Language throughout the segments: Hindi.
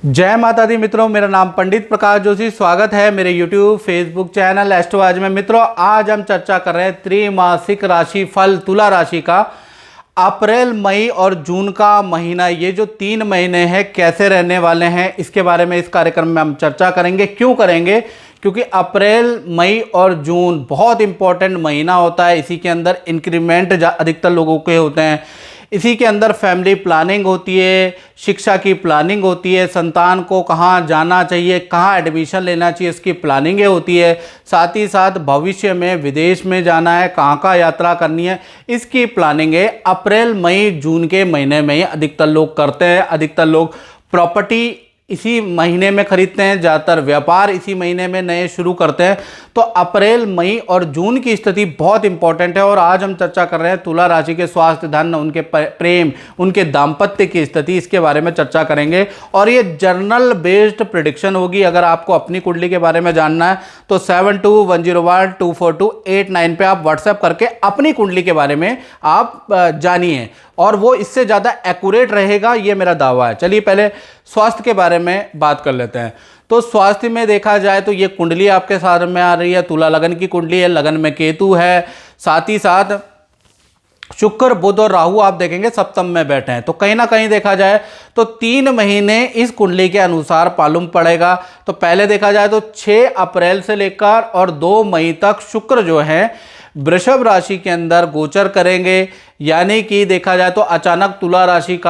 जय माता दी मित्रों, मेरा नाम पंडित प्रकाश जोशी। स्वागत है मेरे YouTube फेसबुक चैनल एस्ट्रो आज में। मित्रों, आज हम चर्चा कर रहे हैं त्रिमासिक राशि फल तुला राशि का। अप्रैल, मई और जून का महीना, ये जो 3 महीने हैं कैसे रहने वाले हैं, इसके बारे में इस कार्यक्रम में हम चर्चा करेंगे। क्यों करेंगे? क्योंकि अप्रैल, मई और जून बहुत इंपॉर्टेंट महीना होता है। इसी के अंदर इंक्रीमेंट अधिकतर लोगों के होते हैं। इसी के अंदर फैमिली प्लानिंग होती है, शिक्षा की प्लानिंग होती है, संतान को कहाँ जाना चाहिए, कहाँ एडमिशन लेना चाहिए, इसकी प्लानिंगें होती है। साथ ही साथ भविष्य में विदेश में जाना है, कहाँ का यात्रा करनी है, इसकी प्लानिंगें अप्रैल, मई, जून के महीने में ही अधिकतर लोग करते हैं। अधिकतर लोग प्रॉपर्टी इसी महीने में खरीदते हैं, ज़्यादातर व्यापार इसी महीने में नए शुरू करते हैं। तो अप्रैल, मई और जून की स्थिति बहुत इंपॉर्टेंट है। और आज हम चर्चा कर रहे हैं तुला राशि के स्वास्थ्य, धन, उनके प्रेम, उनके दाम्पत्य की स्थिति, इसके बारे में चर्चा करेंगे। और ये जर्नल बेस्ड प्रेडिक्शन होगी। अगर आपको अपनी कुंडली के बारे में जानना है तो 7210124289 पे आप व्हाट्सएप करके अपनी कुंडली के बारे में आप जानिए, और वो इससे ज़्यादा एक्यूरेट रहेगा, ये मेरा दावा है। चलिए पहले स्वास्थ्य के बारे में बात कर लेते हैं। तो स्वास्थ्य में देखा जाए तो ये कुंडली आपके सामने आ रही है, तुला लगन की कुंडली है, लगन में केतु है, साथ ही साथ शुक्र, बुध और राहु आप देखेंगे सप्तम में बैठे हैं। तो कहीं ना कहीं देखा जाए तो 3 महीने इस कुंडली के अनुसार मालूम पड़ेगा। तो पहले देखा जाए तो 6 अप्रैल से लेकर और 2 मई तक शुक्र जो है वृषभ राशि के अंदर गोचर करेंगे। यानी कि देखा जाए तो अचानक तुला राशि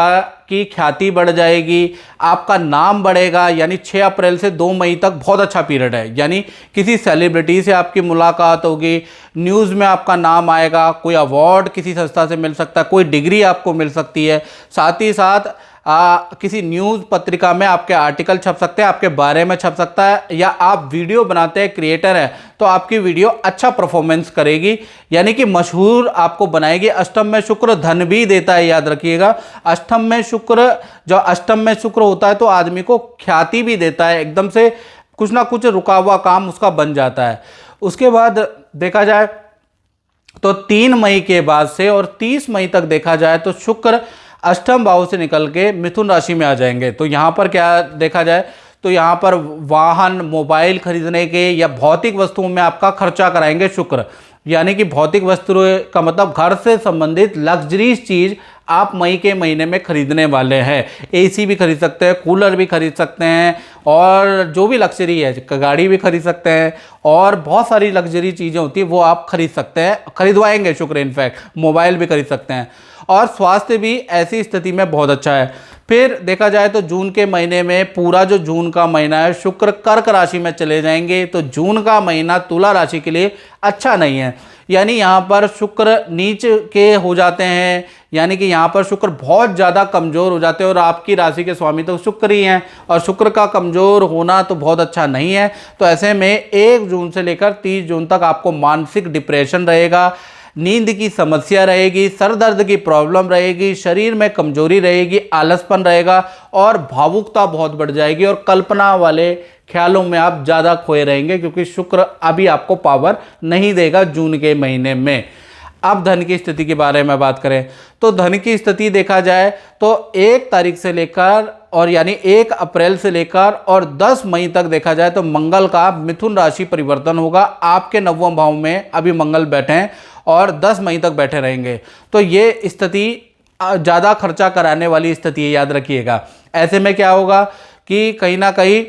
की ख्याति बढ़ जाएगी, आपका नाम बढ़ेगा। यानी 6 अप्रैल से 2 मई तक बहुत अच्छा पीरियड है। यानी किसी सेलिब्रिटी से आपकी मुलाकात होगी, न्यूज़ में आपका नाम आएगा, कोई अवार्ड किसी संस्था से मिल सकता है, कोई डिग्री आपको मिल सकती है। साथ ही साथ किसी न्यूज़ पत्रिका में आपके आर्टिकल छप सकते हैं, आपके बारे में छप सकता है, या आप वीडियो बनाते हैं, क्रिएटर हैं, तो आपकी वीडियो अच्छा परफॉर्मेंस करेगी, यानी कि मशहूर आपको बनाएगी। अष्टम में शुक्र धन भी देता है, याद रखिएगा। अष्टम में शुक्र, जो अष्टम में शुक्र होता है तो आदमी को ख्याति भी देता है, एकदम से कुछ ना कुछ रुका हुआ काम उसका बन जाता है। उसके बाद देखा जाए तो 3 मई के बाद से और 30 मई तक देखा जाए तो शुक्र अष्टम भाव से निकल के मिथुन राशि में आ जाएंगे। तो यहाँ पर क्या देखा जाए तो यहाँ पर वाहन, मोबाइल खरीदने के या भौतिक वस्तुओं में आपका खर्चा कराएंगे शुक्र। यानी कि भौतिक वस्तुएं का मतलब घर से संबंधित लग्जरीज चीज़ आप मई के महीने में खरीदने वाले हैं। एसी भी खरीद सकते हैं, कूलर भी खरीद सकते हैं, और जो भी लग्जरी है, गाड़ी भी खरीद सकते हैं, और बहुत सारी लग्जरी चीज़ें होती है वो आप खरीद सकते हैं, खरीदवाएंगे शुक्र। इनफैक्ट मोबाइल भी खरीद सकते हैं। और स्वास्थ्य भी ऐसी स्थिति में बहुत अच्छा है। फिर देखा जाए तो जून के महीने में, पूरा जो जून का महीना है, शुक्र कर्क राशि में चले जाएंगे। तो जून का महीना तुला राशि के लिए अच्छा नहीं है। यानी यहाँ पर शुक्र नीच के हो जाते हैं, यानी कि यहाँ पर शुक्र बहुत ज़्यादा कमज़ोर हो जाते हैं, और आपकी राशि के स्वामी तो शुक्र ही हैं, और शुक्र का कमज़ोर होना तो बहुत अच्छा नहीं है। तो ऐसे में 1 जून से लेकर 30 जून तक आपको मानसिक डिप्रेशन रहेगा, नींद की समस्या रहेगी, सर दर्द की प्रॉब्लम रहेगी, शरीर में कमजोरी रहेगी, आलसपन रहेगा, और भावुकता बहुत बढ़ जाएगी, और कल्पना वाले ख्यालों में आप ज़्यादा खोए रहेंगे, क्योंकि शुक्र अभी आपको पावर नहीं देगा जून के महीने में। अब धन की स्थिति के बारे में बात करें तो धन की स्थिति देखा जाए तो 1 तारीख से लेकर, और यानी 1 अप्रैल से लेकर और 10 मई तक देखा जाए तो मंगल का मिथुन राशि परिवर्तन होगा। आपके 9वें भाव में अभी मंगल बैठे हैं और 10 मई तक बैठे रहेंगे। तो ये स्थिति ज़्यादा खर्चा कराने वाली स्थिति है, याद रखिएगा। ऐसे में क्या होगा कि कहीं ना कहीं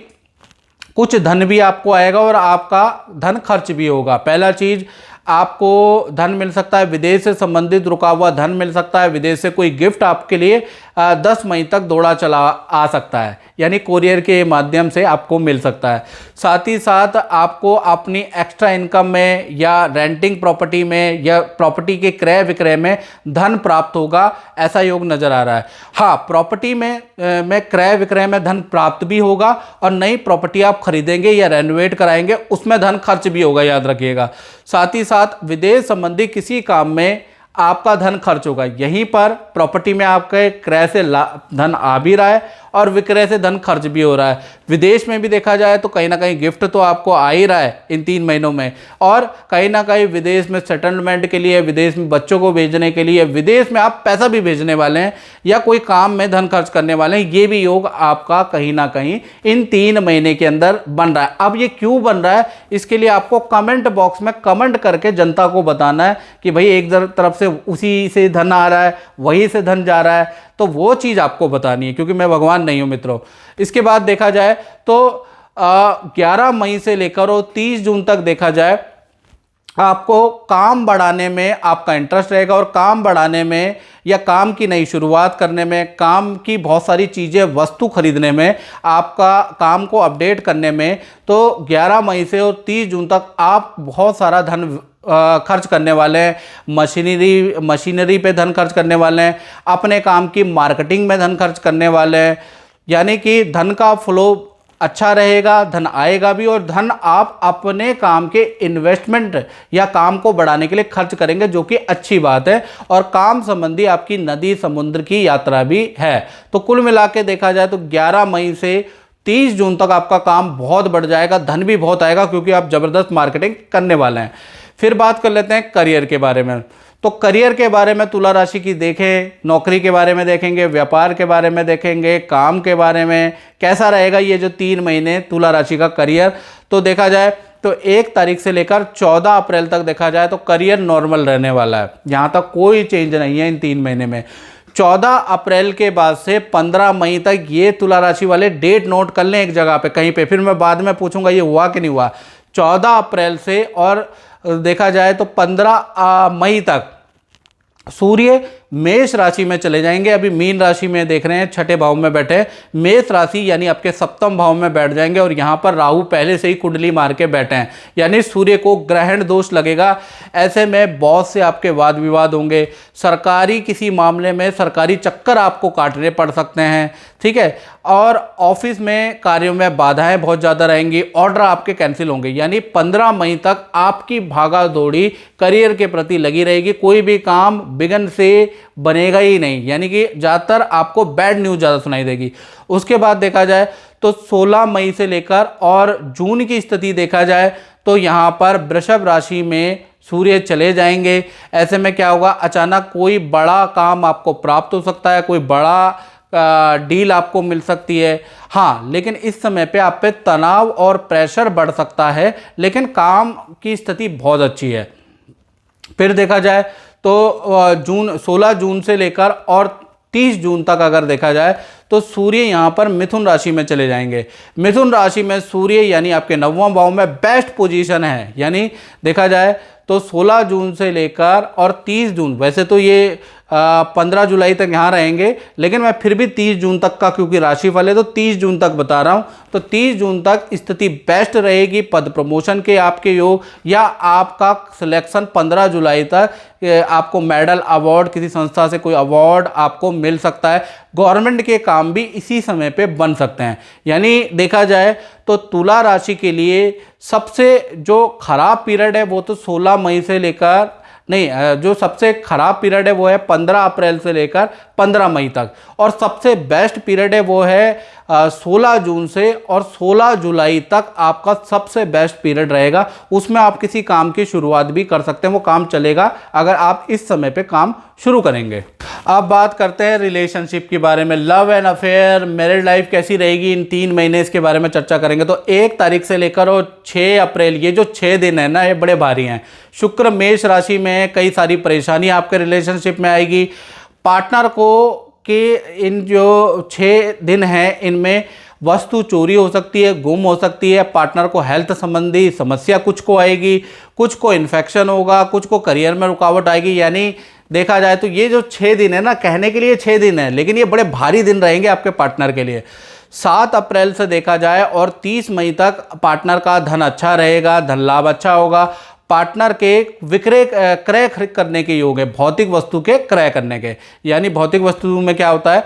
कुछ धन भी आपको आएगा और आपका धन खर्च भी होगा। पहला चीज़, आपको धन मिल सकता है, विदेश से संबंधित रुका हुआ धन मिल सकता है, विदेश से कोई गिफ्ट आपके लिए 10 मई तक दौड़ा चला आ सकता है, यानी कोरियर के माध्यम से आपको मिल सकता है। साथ ही साथ आपको अपनी एक्स्ट्रा इनकम में, या रेंटिंग प्रॉपर्टी में, या प्रॉपर्टी के क्रय विक्रय में धन प्राप्त होगा, ऐसा योग नज़र आ रहा है। हाँ, प्रॉपर्टी में क्रय विक्रय में धन प्राप्त भी होगा, और नई प्रॉपर्टी आप खरीदेंगे या रेनोवेट कराएंगे, उसमें धन खर्च भी होगा, याद रखिएगा। साथ ही साथ विदेश संबंधी किसी काम में आपका धन खर्च होगा। यहीं पर प्रॉपर्टी में आपके क्रय से धन आ भी रहा है, और विक्रय से धन खर्च भी हो रहा है। विदेश में भी देखा जाए तो कहीं ना कहीं गिफ्ट तो आपको आ ही रहा है इन 3 महीनों में, और कहीं ना कहीं विदेश में सेटलमेंट के लिए, विदेश में बच्चों को भेजने के लिए, विदेश में आप पैसा भी भेजने वाले हैं या कोई काम में धन खर्च करने वाले हैं, ये भी योग आपका कहीं ना कहीं इन 3 महीने के अंदर बन रहा है। अब ये क्यों बन रहा है, इसके लिए आपको कमेंट बॉक्स में कमेंट करके जनता को बताना है कि भाई एक तरफ से उसी से धन आ रहा है, वहीं से धन जा रहा है, तो वो चीज़ आपको बतानी है, क्योंकि मैं भगवान नहीं हूं मित्रों। इसके बाद देखा जाए तो 11 मई से लेकर और 30 जून तक देखा जाए आपको काम बढ़ाने में आपका इंटरेस्ट रहेगा, और काम बढ़ाने में या काम की नई शुरुआत करने में, काम की बहुत सारी चीज़ें, वस्तु खरीदने में, आपका काम को अपडेट करने में, तो 11 मई से और 30 जून तक आप बहुत सारा धन खर्च करने वाले हैं। मशीनरी पे धन खर्च करने वाले हैं, अपने काम की मार्केटिंग में धन खर्च करने वाले हैं, यानी कि धन का फ्लो अच्छा रहेगा, धन आएगा भी, और धन आप अपने काम के इन्वेस्टमेंट या काम को बढ़ाने के लिए खर्च करेंगे, जो कि अच्छी बात है। और काम संबंधी आपकी नदी समुद्र की यात्रा भी है। तो कुल मिला के देखा जाए तो 11 मई से 30 जून तक आपका काम बहुत बढ़ जाएगा, धन भी बहुत आएगा, क्योंकि आप ज़बरदस्त मार्केटिंग करने वाले हैं। फिर बात कर लेते हैं करियर के बारे में। तो करियर के बारे में तुला राशि की देखें, नौकरी के बारे में देखेंगे, व्यापार के बारे में देखेंगे, काम के बारे में कैसा रहेगा ये जो 3 महीने तुला राशि का करियर। तो देखा जाए तो 1 तारीख से लेकर 14 अप्रैल तक देखा जाए तो करियर नॉर्मल रहने वाला है, यहाँ तक कोई चेंज नहीं है इन 3 महीने में। 14 अप्रैल के बाद से 15 मई तक ये तुला राशि वाले डेट नोट कर लें एक जगह पे कहीं पे, फिर मैं बाद में पूछूंगा ये हुआ कि नहीं हुआ। 14 अप्रैल से और देखा जाए तो 15 मई तक सूर्य मेष राशि में चले जाएंगे। अभी मीन राशि में देख रहे हैं, छठे भाव में बैठे, मेष राशि यानी आपके सप्तम भाव में बैठ जाएंगे, और यहाँ पर राहु पहले से ही कुंडली मार के बैठे हैं, यानी सूर्य को ग्रहण दोष लगेगा। ऐसे में बॉस से आपके वाद विवाद होंगे, सरकारी किसी मामले में सरकारी चक्कर आपको काटने पड़ सकते हैं, ठीक है। और ऑफिस में कार्यों में बाधाएं बहुत ज़्यादा रहेंगी, ऑर्डर आपके कैंसिल होंगे, यानी 15 मई तक आपकी भागा दौड़ी करियर के प्रति लगी रहेगी। कोई भी काम विघ्न से बनेगा ही नहीं, यानी कि ज़्यादातर आपको बैड न्यूज़ ज़्यादा सुनाई देगी। उसके बाद देखा जाए तो 16 मई से लेकर और जून की स्थिति देखा जाए तो यहाँ पर वृषभ राशि में सूर्य चले जाएंगे। ऐसे में क्या होगा, अचानक कोई बड़ा काम आपको प्राप्त हो सकता है, कोई बड़ा डील आपको मिल सकती है। हाँ, लेकिन इस समय पे आप पे तनाव और प्रेशर बढ़ सकता है, लेकिन काम की स्थिति बहुत अच्छी है। फिर देखा जाए तो 16 जून से लेकर और 30 जून तक अगर देखा जाए तो सूर्य यहाँ पर मिथुन राशि में चले जाएंगे। मिथुन राशि में सूर्य यानी आपके 9वां भाव में बेस्ट पोजीशन है, यानी देखा जाए तो 16 जून से लेकर और 30 जून, वैसे तो ये 15 जुलाई तक यहाँ रहेंगे, लेकिन मैं फिर भी 30 जून तक का, क्योंकि राशिफल है तो 30 जून तक बता रहा हूँ, तो 30 जून तक स्थिति बेस्ट रहेगी। पद प्रमोशन के आपके योग, या आपका सिलेक्शन 15 जुलाई तक आपको मेडल अवार्ड, किसी संस्था से कोई अवार्ड आपको मिल सकता है। गवर्नमेंट के काम भी इसी समय पे बन सकते हैं। यानी देखा जाए तो तुला राशि के लिए सबसे जो खराब पीरियड है वो तो 16 मई से लेकर नहीं, जो सबसे खराब पीरियड है वो है 15 अप्रैल से लेकर 15 मई तक, और सबसे बेस्ट पीरियड है वो है 16 जून से और 16 जुलाई तक आपका सबसे बेस्ट पीरियड रहेगा। उसमें आप किसी काम की शुरुआत भी कर सकते हैं, वो काम चलेगा अगर आप इस समय पे काम शुरू करेंगे। अब बात करते हैं रिलेशनशिप के बारे में, love and affair, married life कैसी रहेगी इन 3 महीने, इसके बारे में चर्चा करेंगे। तो 1 तारीख से लेकर और 6 अप्रैल, ये जो 6 दिन है ना, ये बड़े भारी हैं। शुक्र मेष राशि में, कई सारी परेशानी आपके रिलेशनशिप में आएगी। पार्टनर को कि इन जो 6 दिन हैं इनमें वस्तु चोरी हो सकती है, गुम हो सकती है। पार्टनर को हेल्थ संबंधी समस्या कुछ को आएगी, कुछ को इन्फेक्शन होगा, कुछ को करियर में रुकावट आएगी। यानी देखा जाए तो ये जो 6 दिन है ना, कहने के लिए 6 दिन है, लेकिन ये बड़े भारी दिन रहेंगे आपके पार्टनर के लिए। 7 अप्रैल से देखा जाए और 30 मई तक पार्टनर का धन अच्छा रहेगा, धन लाभ अच्छा होगा। पार्टनर के विक्रय क्रय करने के योग है, भौतिक वस्तु के क्रय करने के। यानी भौतिक वस्तु में क्या होता है,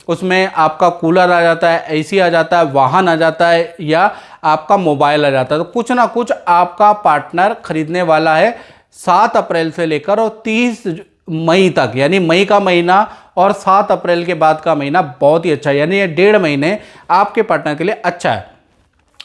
उसमें आपका कूलर आ जाता है, एसी आ जाता है, वाहन आ जाता है, या आपका मोबाइल आ जाता है। तो कुछ ना कुछ आपका पार्टनर खरीदने वाला है 7 अप्रैल से लेकर और 30 मई तक, यानी मई का महीना और 7 अप्रैल के बाद का महीना बहुत ही अच्छा है, यानी ये 1.5 महीने आपके पार्टनर के लिए अच्छा है।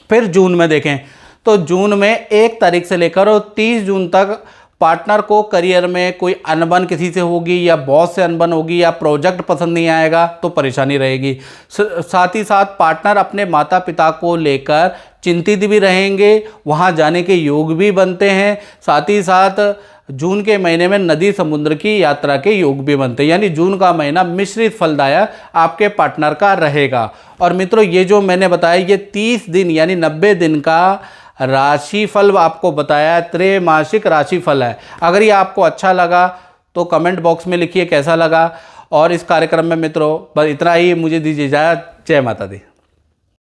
फिर जून में देखें तो जून में 1 तारीख से लेकर और 30 जून तक पार्टनर को करियर में कोई अनबन किसी से होगी या बॉस से अनबन होगी या प्रोजेक्ट पसंद नहीं आएगा तो परेशानी रहेगी। साथ ही साथ पार्टनर अपने माता पिता को लेकर चिंतित भी रहेंगे, वहाँ जाने के योग भी बनते हैं। साथ ही साथ जून के महीने में नदी समुद्र की यात्रा के योग भी बनते हैं, यानी जून का महीना मिश्रित फलदायक आपके पार्टनर का रहेगा। और मित्रों ये जो मैंने बताया ये 30 दिन यानी 90 दिन का राशिफल आपको बताया, त्रैमासिक राशिफल है। अगर ये आपको अच्छा लगा तो कमेंट बॉक्स में लिखिए कैसा लगा। और इस कार्यक्रम में मित्रों बस इतना ही, मुझे दीजिए इजाज़त। जय माता दी।